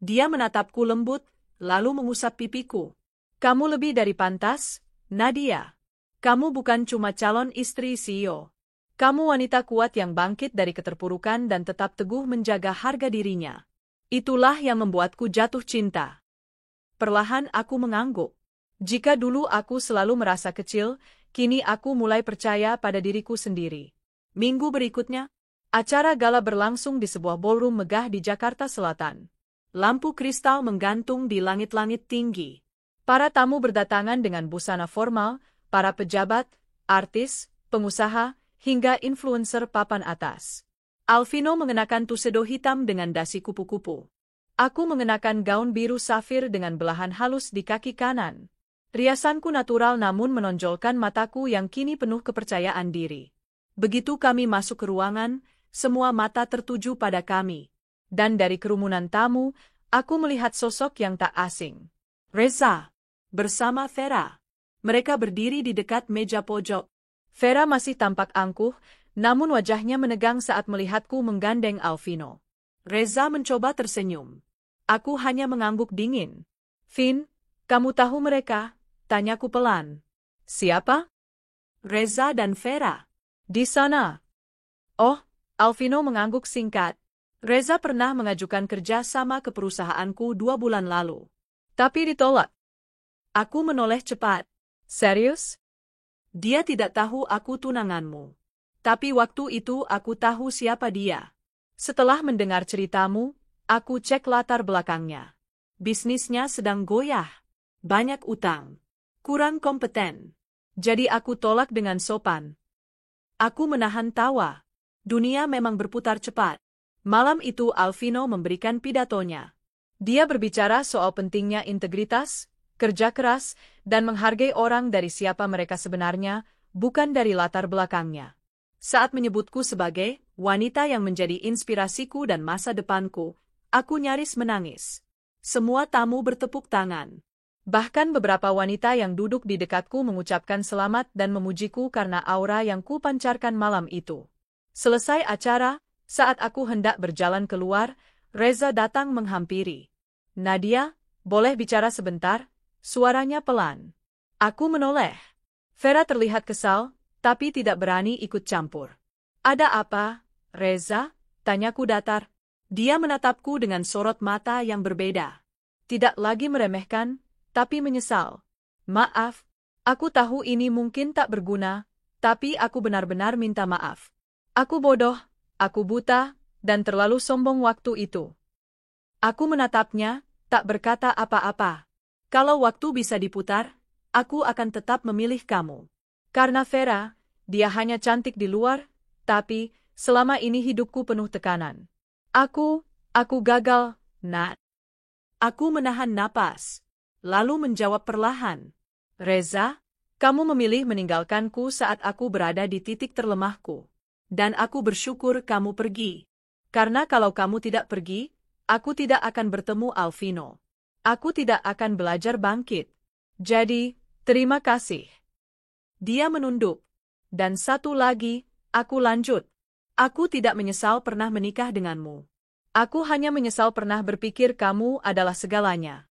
Dia menatapku lembut, lalu mengusap pipiku. Kamu lebih dari pantas, Nadia. Kamu bukan cuma calon istri CEO. Kamu wanita kuat yang bangkit dari keterpurukan dan tetap teguh menjaga harga dirinya. Itulah yang membuatku jatuh cinta. Perlahan aku mengangguk. Jika dulu aku selalu merasa kecil, kini aku mulai percaya pada diriku sendiri. Minggu berikutnya, Acara gala berlangsung di sebuah ballroom megah di Jakarta Selatan. lampu kristal menggantung di langit-langit tinggi. Para tamu berdatangan dengan busana formal, para pejabat, artis, pengusaha, hingga influencer papan atas. Alvino mengenakan tuxedo hitam dengan dasi kupu-kupu. Aku mengenakan gaun biru safir dengan belahan halus di kaki kanan. Riasanku natural namun menonjolkan mataku yang kini penuh kepercayaan diri. Begitu kami masuk ke ruangan, semua mata tertuju pada kami. Dan dari kerumunan tamu, aku melihat sosok yang tak asing. Reza, bersama Vera. Mereka berdiri di dekat meja pojok. Vera masih tampak angkuh, namun wajahnya menegang saat melihatku menggandeng Alvino. Reza mencoba tersenyum. Aku hanya mengangguk dingin. Vin, kamu tahu mereka? Tanyaku pelan. Siapa? Reza dan Vera. Di sana. Oh, Alvino mengangguk singkat. Reza pernah mengajukan kerja sama ke perusahaanku 2 bulan lalu. Tapi ditolak. Aku menoleh cepat. Serius? Dia tidak tahu aku tunanganmu. Tapi waktu itu aku tahu siapa dia. Setelah mendengar ceritamu, aku cek latar belakangnya. Bisnisnya sedang goyah. Banyak utang. Kurang kompeten. Jadi aku tolak dengan sopan. Aku menahan tawa. Dunia memang berputar cepat. Malam itu Alvino memberikan pidatonya. Dia berbicara soal pentingnya integritas, kerja keras, dan menghargai orang dari siapa mereka sebenarnya, bukan dari latar belakangnya. Saat menyebutku sebagai wanita yang menjadi inspirasiku dan masa depanku, aku nyaris menangis. Semua tamu bertepuk tangan. Bahkan beberapa wanita yang duduk di dekatku mengucapkan selamat dan memujiku karena aura yang kupancarkan malam itu. Selesai acara, saat aku hendak berjalan keluar, Reza datang menghampiri. Nadia, boleh bicara sebentar? Suaranya pelan. Aku menoleh. Vera terlihat kesal, tapi tidak berani ikut campur. Ada apa, Reza? Tanyaku datar. Dia menatapku dengan sorot mata yang berbeda. Tidak lagi meremehkan, tapi menyesal. Maaf, aku tahu ini mungkin tak berguna, tapi aku benar-benar minta maaf. Aku bodoh, aku buta, dan terlalu sombong waktu itu. Aku menatapnya, tak berkata apa-apa. Kalau waktu bisa diputar, aku akan tetap memilih kamu. Karena Vera, dia hanya cantik di luar, tapi selama ini hidupku penuh tekanan. Aku gagal, Nat. Aku menahan napas, lalu menjawab perlahan. Reza, kamu memilih meninggalkanku saat aku berada di titik terlemahku. Dan aku bersyukur kamu pergi. Karena kalau kamu tidak pergi, aku tidak akan bertemu Alvino. Aku tidak akan belajar bangkit. Jadi, terima kasih. Dia menunduk. Dan satu lagi, aku lanjut. Aku tidak menyesal pernah menikah denganmu. Aku hanya menyesal pernah berpikir kamu adalah segalanya.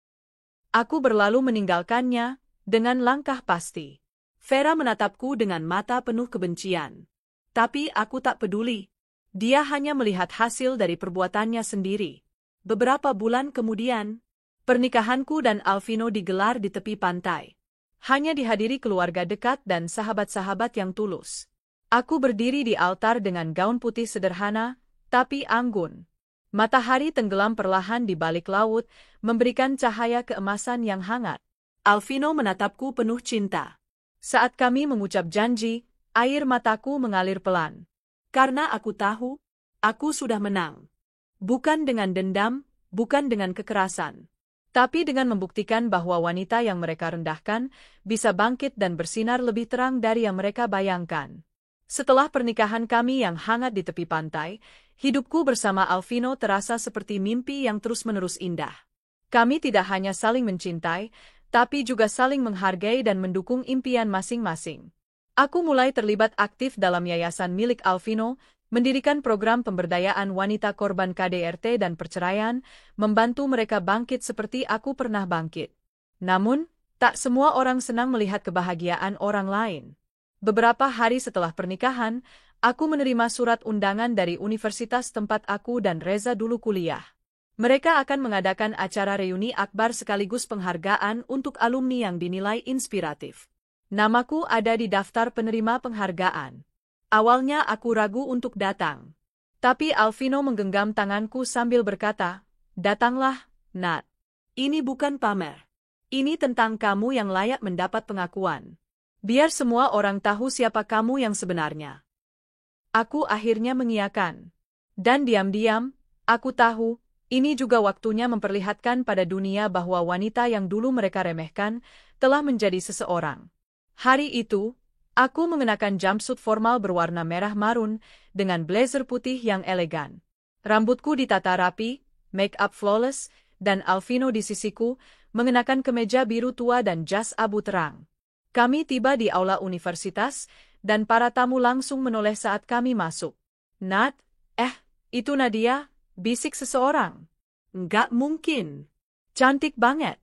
Aku berlalu meninggalkannya, dengan langkah pasti. Vera menatapku dengan mata penuh kebencian. Tapi aku tak peduli. Dia hanya melihat hasil dari perbuatannya sendiri. Beberapa bulan kemudian, pernikahanku dan Alvino digelar di tepi pantai. Hanya dihadiri keluarga dekat dan sahabat-sahabat yang tulus. Aku berdiri di altar dengan gaun putih sederhana, tapi anggun. Matahari tenggelam perlahan di balik laut, memberikan cahaya keemasan yang hangat. Alvino menatapku penuh cinta. Saat kami mengucap janji, air mataku mengalir pelan. Karena aku tahu, aku sudah menang. Bukan dengan dendam, bukan dengan kekerasan. Tapi dengan membuktikan bahwa wanita yang mereka rendahkan bisa bangkit dan bersinar lebih terang dari yang mereka bayangkan. Setelah pernikahan kami yang hangat di tepi pantai, hidupku bersama Alvino terasa seperti mimpi yang terus-menerus indah. Kami tidak hanya saling mencintai, tapi juga saling menghargai dan mendukung impian masing-masing. Aku mulai terlibat aktif dalam yayasan milik Alvino, mendirikan program pemberdayaan wanita korban KDRT dan perceraian, membantu mereka bangkit seperti aku pernah bangkit. Namun, tak semua orang senang melihat kebahagiaan orang lain. Beberapa hari setelah pernikahan, aku menerima surat undangan dari universitas tempat aku dan Reza dulu kuliah. Mereka akan mengadakan acara reuni akbar sekaligus penghargaan untuk alumni yang dinilai inspiratif. Namaku ada di daftar penerima penghargaan. Awalnya aku ragu untuk datang. Tapi Alvino menggenggam tanganku sambil berkata, "Datanglah, Nat. Ini bukan pamer. Ini tentang kamu yang layak mendapat pengakuan. Biar semua orang tahu siapa kamu yang sebenarnya." Aku akhirnya mengiyakan. Dan diam-diam, aku tahu, ini juga waktunya memperlihatkan pada dunia bahwa wanita yang dulu mereka remehkan telah menjadi seseorang. Hari itu, aku mengenakan jumpsuit formal berwarna merah marun dengan blazer putih yang elegan. Rambutku ditata rapi, make up flawless, dan Alvino di sisiku, mengenakan kemeja biru tua dan jas abu terang. Kami tiba di aula universitas, dan para tamu langsung menoleh saat kami masuk. "Nat, itu Nadia," bisik seseorang. "Nggak mungkin. Cantik banget."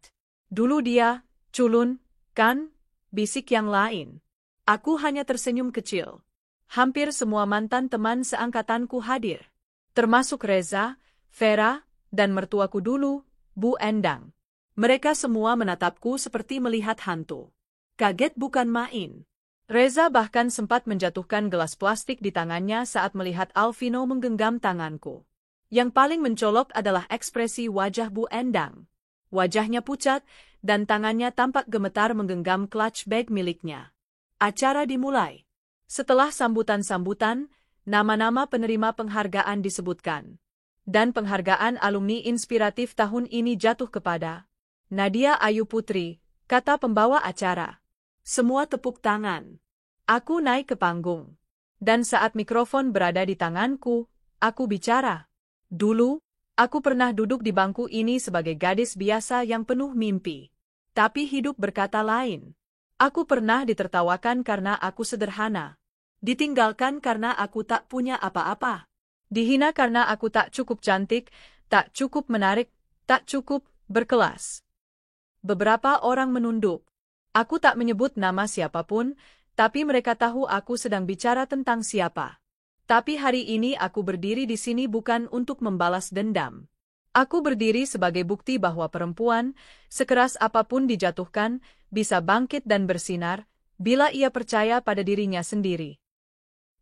"Dulu dia, culun, kan?" bisik yang lain. Aku hanya tersenyum kecil. Hampir semua mantan teman seangkatanku hadir. Termasuk Reza, Vera, dan mertuaku dulu, Bu Endang. Mereka semua menatapku seperti melihat hantu. Kaget bukan main. Reza bahkan sempat menjatuhkan gelas plastik di tangannya saat melihat Alvino menggenggam tanganku. Yang paling mencolok adalah ekspresi wajah Bu Endang. Wajahnya pucat, dan tangannya tampak gemetar menggenggam clutch bag miliknya. Acara dimulai. Setelah sambutan-sambutan, nama-nama penerima penghargaan disebutkan. Dan penghargaan alumni inspiratif tahun ini jatuh kepada Nadia Ayu Putri, kata pembawa acara. Semua tepuk tangan. Aku naik ke panggung. Dan saat mikrofon berada di tanganku, aku bicara. "Dulu, aku pernah duduk di bangku ini sebagai gadis biasa yang penuh mimpi. Tapi hidup berkata lain. Aku pernah ditertawakan karena aku sederhana. Ditinggalkan karena aku tak punya apa-apa. Dihina karena aku tak cukup cantik, tak cukup menarik, tak cukup berkelas." Beberapa orang menunduk. Aku tak menyebut nama siapapun, tapi mereka tahu aku sedang bicara tentang siapa. Tapi hari ini aku berdiri di sini bukan untuk membalas dendam. Aku berdiri sebagai bukti bahwa perempuan, sekeras apapun dijatuhkan, bisa bangkit dan bersinar, bila ia percaya pada dirinya sendiri.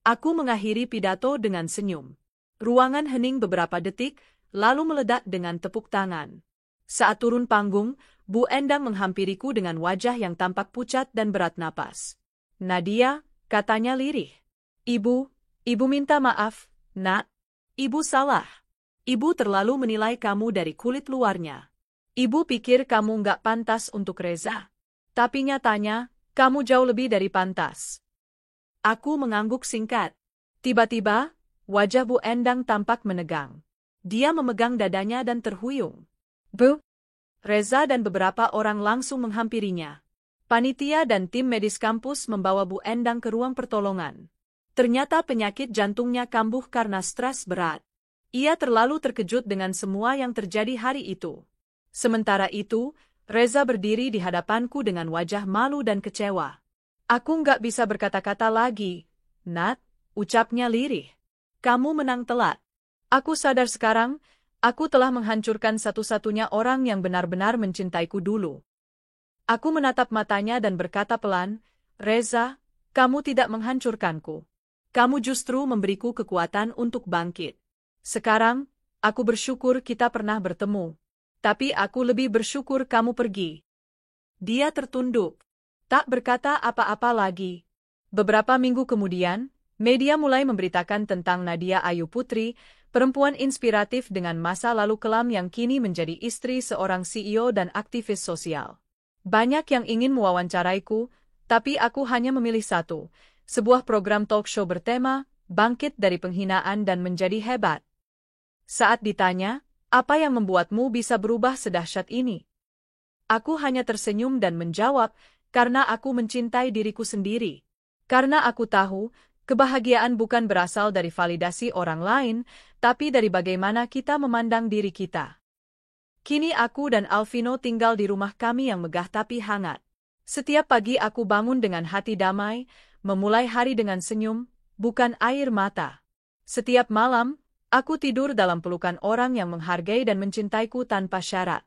Aku mengakhiri pidato dengan senyum. Ruangan hening beberapa detik, lalu meledak dengan tepuk tangan. Saat turun panggung, Bu Endang menghampiriku dengan wajah yang tampak pucat dan berat napas. "Nadia," katanya lirih. Ibu minta maaf, Nak. Ibu salah. Ibu terlalu menilai kamu dari kulit luarnya. Ibu pikir kamu nggak pantas untuk Reza. Tapi nyatanya, kamu jauh lebih dari pantas." Aku mengangguk singkat. Tiba-tiba, wajah Bu Endang tampak menegang. Dia memegang dadanya dan terhuyung. "Bu?" Reza dan beberapa orang langsung menghampirinya. Panitia dan tim medis kampus membawa Bu Endang ke ruang pertolongan. Ternyata penyakit jantungnya kambuh karena stres berat. Ia terlalu terkejut dengan semua yang terjadi hari itu. Sementara itu, Reza berdiri di hadapanku dengan wajah malu dan kecewa. "Aku nggak bisa berkata-kata lagi, Nat," ucapnya lirih. "Kamu menang telat. Aku sadar sekarang, aku telah menghancurkan satu-satunya orang yang benar-benar mencintaiku dulu." Aku menatap matanya dan berkata pelan, "Reza, kamu tidak menghancurkanku. Kamu justru memberiku kekuatan untuk bangkit. Sekarang, aku bersyukur kita pernah bertemu. Tapi aku lebih bersyukur kamu pergi." Dia tertunduk. Tak berkata apa-apa lagi. Beberapa minggu kemudian, media mulai memberitakan tentang Nadia Ayu Putri, perempuan inspiratif dengan masa lalu kelam yang kini menjadi istri seorang CEO dan aktivis sosial. Banyak yang ingin mewawancaraiku, tapi aku hanya memilih satu, sebuah program talk show bertema, "Bangkit dari Penghinaan dan Menjadi Hebat." Saat ditanya, "Apa yang membuatmu bisa berubah sedahsyat ini?" Aku hanya tersenyum dan menjawab, "Karena aku mencintai diriku sendiri. Karena aku tahu, kebahagiaan bukan berasal dari validasi orang lain, tapi dari bagaimana kita memandang diri kita." Kini aku dan Alvino tinggal di rumah kami yang megah tapi hangat. Setiap pagi aku bangun dengan hati damai, memulai hari dengan senyum, bukan air mata. Setiap malam, Aku tidur dalam pelukan orang yang menghargai dan mencintaiku tanpa syarat.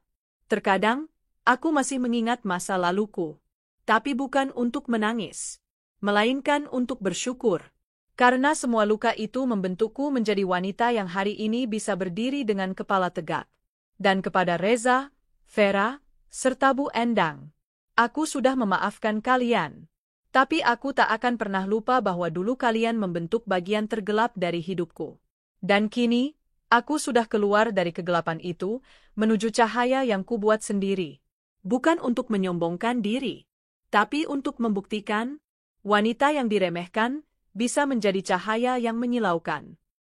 Terkadang, aku masih mengingat masa laluku. Tapi bukan untuk menangis, melainkan untuk bersyukur. Karena semua luka itu membentukku menjadi wanita yang hari ini bisa berdiri dengan kepala tegak. Dan kepada Reza, Vera, serta Bu Endang, aku sudah memaafkan kalian. Tapi aku tak akan pernah lupa bahwa dulu kalian membentuk bagian tergelap dari hidupku. Dan kini, aku sudah keluar dari kegelapan itu, menuju cahaya yang kubuat sendiri. Bukan untuk menyombongkan diri, tapi untuk membuktikan, wanita yang diremehkan bisa menjadi cahaya yang menyilaukan.